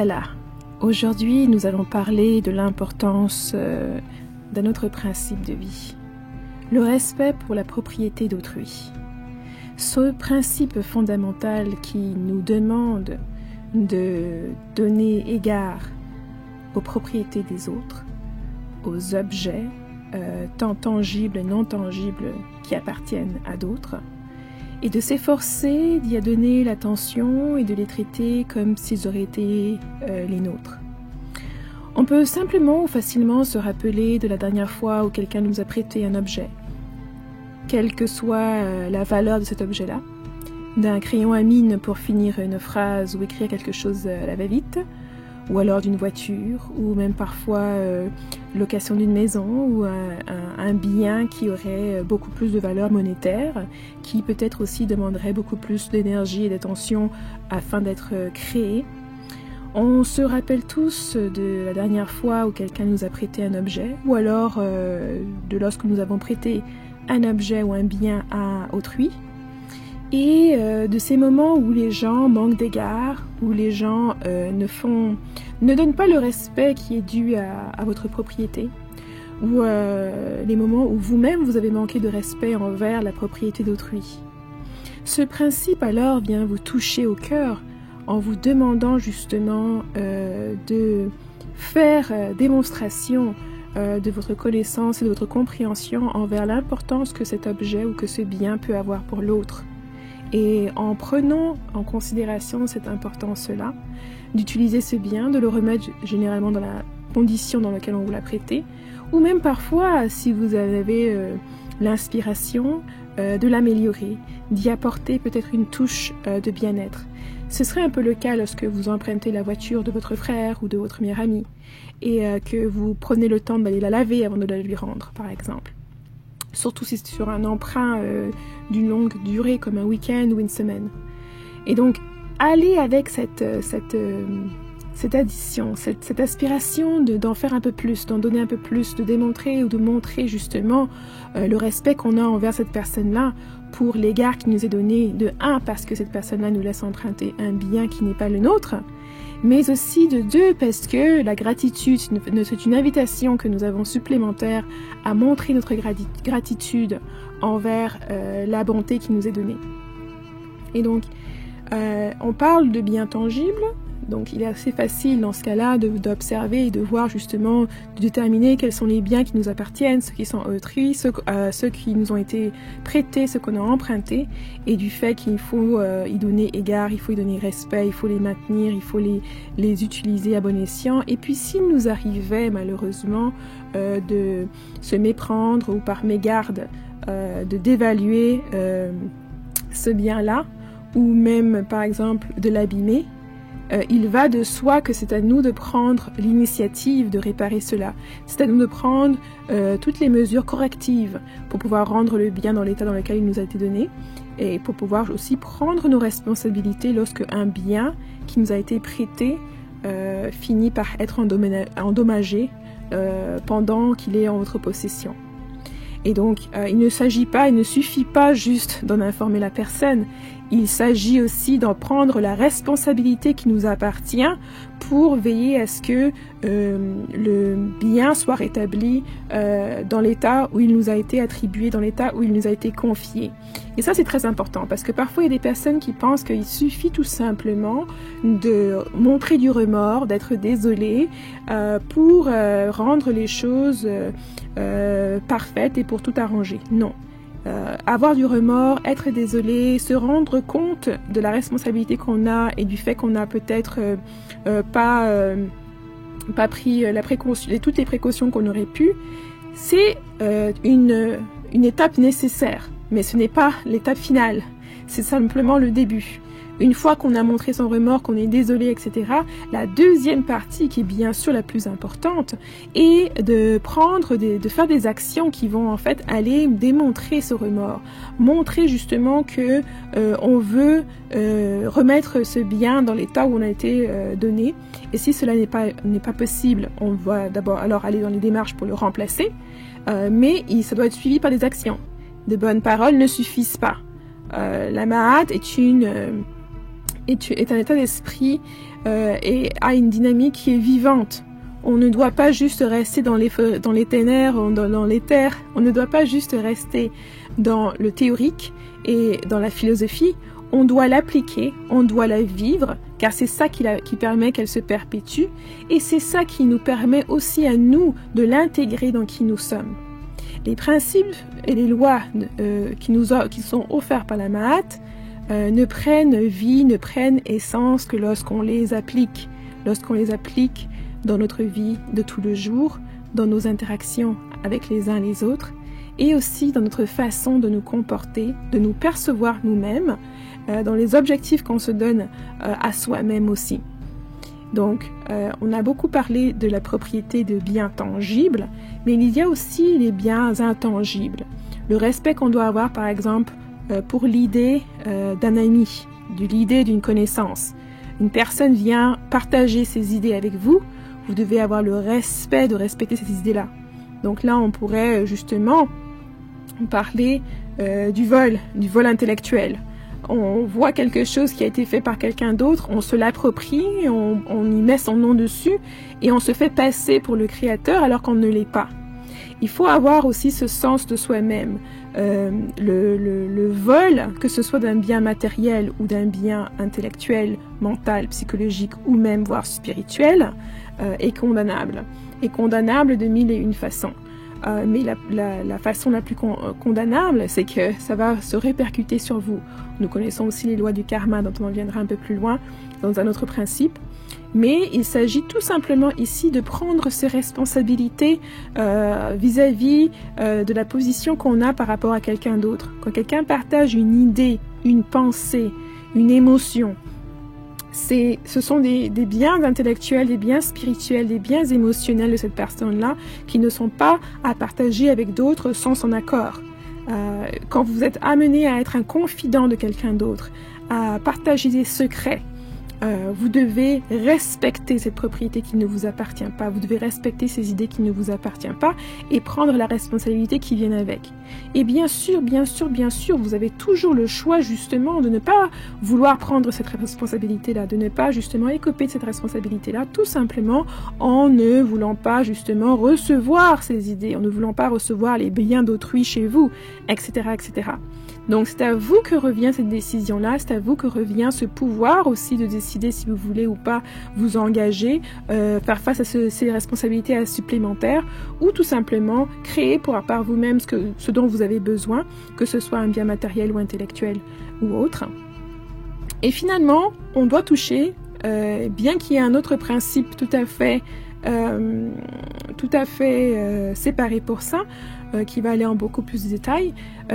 Voilà, aujourd'hui nous allons parler de l'importance d'un autre principe de vie, le respect pour la propriété d'autrui. Ce principe fondamental qui nous demande de donner égard aux propriétés des autres, aux objets, tant tangibles et non tangibles qui appartiennent à d'autres, et de s'efforcer d'y donner l'attention et de les traiter comme s'ils auraient été les nôtres. On peut simplement ou facilement se rappeler de la dernière fois où quelqu'un nous a prêté un objet, quelle que soit la valeur de cet objet-là, d'un crayon à mine pour finir une phrase ou écrire quelque chose à la va-vite, ou alors d'une voiture, ou même parfois location d'une maison, ou un bien qui aurait beaucoup plus de valeur monétaire, qui peut-être aussi demanderait beaucoup plus d'énergie et d'attention afin d'être créé. On se rappelle tous de la dernière fois où quelqu'un nous a prêté un objet, ou alors de lorsque nous avons prêté un objet ou un bien à autrui, et de ces moments où les gens manquent d'égard, où les gens ne donnent pas le respect qui est dû à votre propriété, ou les moments où vous-même vous avez manqué de respect envers la propriété d'autrui. Ce principe alors vient vous toucher au cœur en vous demandant justement de faire démonstration de votre connaissance et de votre compréhension envers l'importance que cet objet ou que ce bien peut avoir pour l'autre. Et en prenant en considération cette importance-là, d'utiliser ce bien, de le remettre généralement dans la condition dans laquelle on vous l'a prêté, ou même parfois, si vous avez l'inspiration, de l'améliorer, d'y apporter peut-être une touche de bien-être. Ce serait un peu le cas lorsque vous empruntez la voiture de votre frère ou de votre meilleur ami, et que vous prenez le temps d'aller la laver avant de la lui rendre, par exemple. Surtout si c'est sur un emprunt d'une longue durée, comme un week-end ou une semaine. Et donc, allez avec cette addition, cette aspiration d'en faire un peu plus, d'en donner un peu plus, de démontrer ou de montrer justement le respect qu'on a envers cette personne-là pour l'égard qui nous est donné, de un, parce que cette personne-là nous laisse emprunter un bien qui n'est pas le nôtre, mais aussi de deux, parce que la gratitude, c'est une invitation que nous avons supplémentaire à montrer notre gratitude envers la bonté qui nous est donnée. Et donc, on parle de biens tangibles, donc il est assez facile dans ce cas-là d'observer et de voir justement, de déterminer quels sont les biens qui nous appartiennent, ceux qui sont autrui, ceux qui nous ont été prêtés, ceux qu'on a empruntés, et du fait qu'il faut y donner égard, il faut y donner respect, il faut les maintenir, il faut les utiliser à bon escient. Et puis s'il nous arrivait malheureusement de se méprendre ou par mégarde de dévaluer ce bien-là, ou même par exemple de l'abîmer, il va de soi que c'est à nous de prendre l'initiative de réparer cela. C'est à nous de prendre toutes les mesures correctives pour pouvoir rendre le bien dans l'état dans lequel il nous a été donné, et pour pouvoir aussi prendre nos responsabilités lorsque un bien qui nous a été prêté finit par être endommagé pendant qu'il est en votre possession. Et donc, il ne suffit pas juste d'en informer la personne, il s'agit aussi d'en prendre la responsabilité qui nous appartient pour veiller à ce que le bien soit rétabli dans l'état où il nous a été attribué, dans l'état où il nous a été confié. Et ça, c'est très important, parce que parfois, il y a des personnes qui pensent qu'il suffit tout simplement de montrer du remords, d'être désolé, pour rendre les choses parfaites et pour tout arranger. Non. Avoir du remords, être désolé, se rendre compte de la responsabilité qu'on a et du fait qu'on n'a peut-être pas pris toutes les précautions qu'on aurait pu, c'est une étape nécessaire, mais ce n'est pas l'étape finale, c'est simplement le début. Une fois qu'on a montré son remords, qu'on est désolé, etc., la deuxième partie, qui est bien sûr la plus importante, est de faire des actions qui vont en fait aller démontrer ce remords, montrer justement que on veut remettre ce bien dans l'état où on a été donné. Et si cela n'est pas possible, on va d'abord alors aller dans les démarches pour le remplacer, mais ça doit être suivi par des actions. De bonnes paroles ne suffisent pas. La Ma'at est une est un état d'esprit et a une dynamique qui est vivante. On ne doit pas juste rester dans les ténèbres, dans l'éther. On ne doit pas juste rester dans le théorique et dans la philosophie. On doit l'appliquer, on doit la vivre, car c'est ça qui permet qu'elle se perpétue, et c'est ça qui nous permet aussi à nous de l'intégrer dans qui nous sommes. Les principes et les lois qui sont offerts par la Ma'at ne prennent vie, ne prennent essence que lorsqu'on les applique dans notre vie de tous les jours, dans nos interactions avec les uns les autres, et aussi dans notre façon de nous comporter, de nous percevoir nous-mêmes, dans les objectifs qu'on se donne à soi-même aussi. Donc, on a beaucoup parlé de la propriété de biens tangibles, mais il y a aussi les biens intangibles. Le respect qu'on doit avoir, par exemple, pour l'idée d'un ami, de l'idée d'une connaissance. Une personne vient partager ses idées avec vous, vous devez avoir le respect de respecter ces idées-là. Donc là, on pourrait justement parler du vol intellectuel. On voit quelque chose qui a été fait par quelqu'un d'autre, on se l'approprie, on y met son nom dessus et on se fait passer pour le créateur alors qu'on ne l'est pas. Il faut avoir aussi ce sens de soi-même. Le vol, que ce soit d'un bien matériel ou d'un bien intellectuel, mental, psychologique ou même voire spirituel, est condamnable. Est condamnable de mille et une façons. Mais la façon la plus condamnable, c'est que ça va se répercuter sur vous. Nous connaissons aussi les lois du karma, dont on en viendra un peu plus loin dans un autre principe. Mais il s'agit tout simplement ici de prendre ses responsabilités vis-à-vis de la position qu'on a par rapport à quelqu'un d'autre. Quand quelqu'un partage une idée, une pensée, une émotion, ce sont des biens intellectuels, des biens spirituels, des biens émotionnels de cette personne-là qui ne sont pas à partager avec d'autres sans son accord. Quand vous êtes amené à être un confident de quelqu'un d'autre, à partager des secrets, vous devez respecter cette propriété qui ne vous appartient pas, vous devez respecter ces idées qui ne vous appartiennent pas et prendre la responsabilité qui vient avec. Et bien sûr, vous avez toujours le choix justement de ne pas vouloir prendre cette responsabilité-là, de ne pas justement écoper de cette responsabilité-là, tout simplement en ne voulant pas justement recevoir ces idées, en ne voulant pas recevoir les biens d'autrui chez vous, etc., etc. Donc c'est à vous que revient cette décision-là, c'est à vous que revient ce pouvoir aussi de décider si vous voulez ou pas vous engager, faire face à ces responsabilités supplémentaires ou tout simplement créer par vous-même ce dont vous avez besoin, que ce soit un bien matériel ou intellectuel ou autre. Et finalement, on doit toucher, bien qu'il y ait un autre principe tout à fait séparé pour ça, qui va aller en beaucoup plus de détails.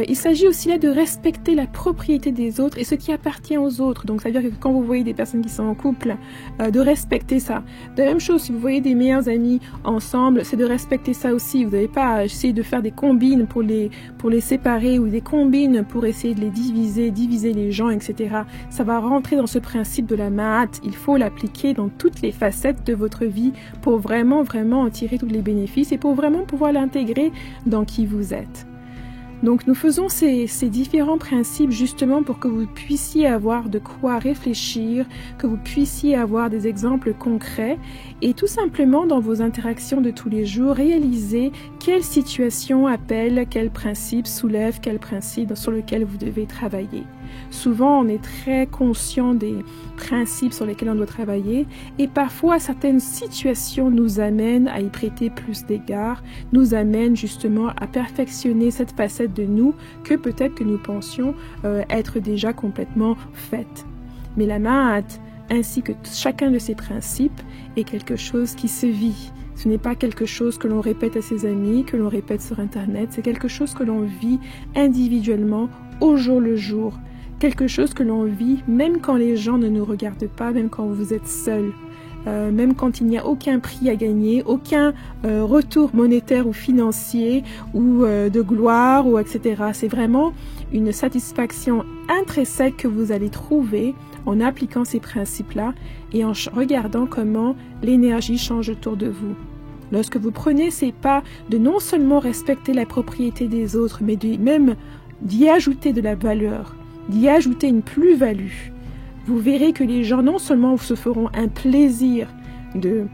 Il s'agit aussi là de respecter la propriété des autres et ce qui appartient aux autres. Donc, ça veut dire que quand vous voyez des personnes qui sont en couple, de respecter ça. De la même chose, si vous voyez des meilleurs amis ensemble, c'est de respecter ça aussi. Vous n'avez pas à essayer de faire des combines pour les séparer ou des combines pour essayer de les diviser les gens, etc. Ça va rentrer dans ce principe de la Ma'at. Il faut l'appliquer dans toutes les facettes de votre vie pour vraiment en tirer tous les bénéfices et pour vraiment pouvoir l'intégrer dans qui vous êtes. Donc nous faisons ces différents principes justement pour que vous puissiez avoir de quoi réfléchir, que vous puissiez avoir des exemples concrets et tout simplement dans vos interactions de tous les jours, réaliser quelle situation appelle, quel principe soulève, quel principe sur lequel vous devez travailler. Souvent, on est très conscient des principes sur lesquels on doit travailler et parfois certaines situations nous amènent à y prêter plus d'égard, nous amènent justement à perfectionner cette facette de nous que peut-être que nous pensions être déjà complètement faite. Mais la Ma'at, ainsi que chacun de ces principes, est quelque chose qui se vit. Ce n'est pas quelque chose que l'on répète à ses amis, que l'on répète sur Internet, c'est quelque chose que l'on vit individuellement, au jour le jour. Quelque chose que l'on vit même quand les gens ne nous regardent pas, même quand vous êtes seul, même quand il n'y a aucun prix à gagner, aucun retour monétaire ou financier ou de gloire ou etc. C'est vraiment une satisfaction intrinsèque que vous allez trouver en appliquant ces principes-là et en regardant comment l'énergie change autour de vous. Lorsque vous prenez ces pas de non seulement respecter la propriété des autres, mais même d'y ajouter de la valeur, d'y ajouter une plus-value, vous verrez que les gens non seulement se feront un plaisir de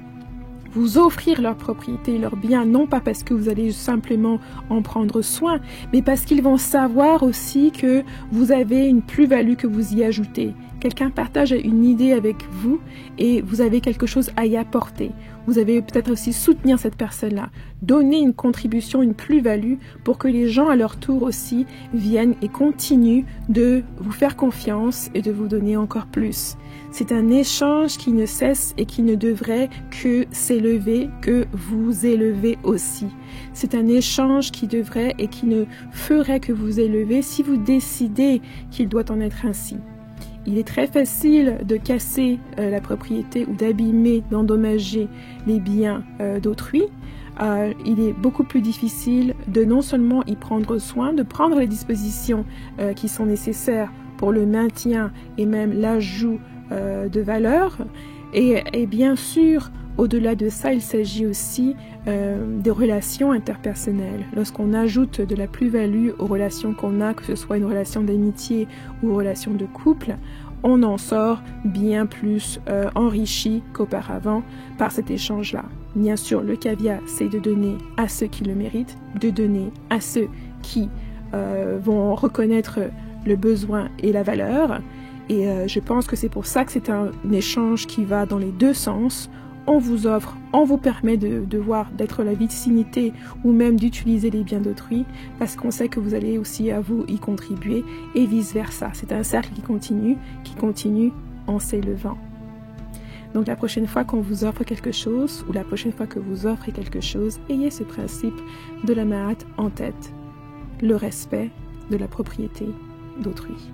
vous offrir leur propriété, leur bien, non pas parce que vous allez simplement en prendre soin, mais parce qu'ils vont savoir aussi que vous avez une plus-value que vous y ajoutez. Quelqu'un partage une idée avec vous et vous avez quelque chose à y apporter. Vous avez peut-être aussi soutenir cette personne-là, donner une contribution, une plus-value pour que les gens à leur tour aussi viennent et continuent de vous faire confiance et de vous donner encore plus. C'est un échange qui ne cesse et qui ne devrait que s'élever, que vous élever aussi. C'est un échange qui devrait et qui ne ferait que vous élever si vous décidez qu'il doit en être ainsi. Il est très facile de casser la propriété ou d'abîmer, d'endommager les biens d'autrui. Il est beaucoup plus difficile de non seulement y prendre soin, de prendre les dispositions qui sont nécessaires pour le maintien et même l'ajout de valeur. Et bien sûr, au-delà de ça, il s'agit aussi des relations interpersonnelles. Lorsqu'on ajoute de la plus-value aux relations qu'on a, que ce soit une relation d'amitié ou une relation de couple, on en sort bien plus enrichi qu'auparavant par cet échange-là. Bien sûr, le caveat, c'est de donner à ceux qui le méritent, de donner à ceux qui vont reconnaître le besoin et la valeur. Et je pense que c'est pour ça que c'est un échange qui va dans les deux sens. On vous offre, on vous permet de voir, d'être la vicinité ou même d'utiliser les biens d'autrui parce qu'on sait que vous allez aussi à vous y contribuer et vice-versa. C'est un cercle qui continue en s'élevant. Donc la prochaine fois qu'on vous offre quelque chose ou la prochaine fois que vous offrez quelque chose, ayez ce principe de la Ma'at en tête, le respect de la propriété d'autrui.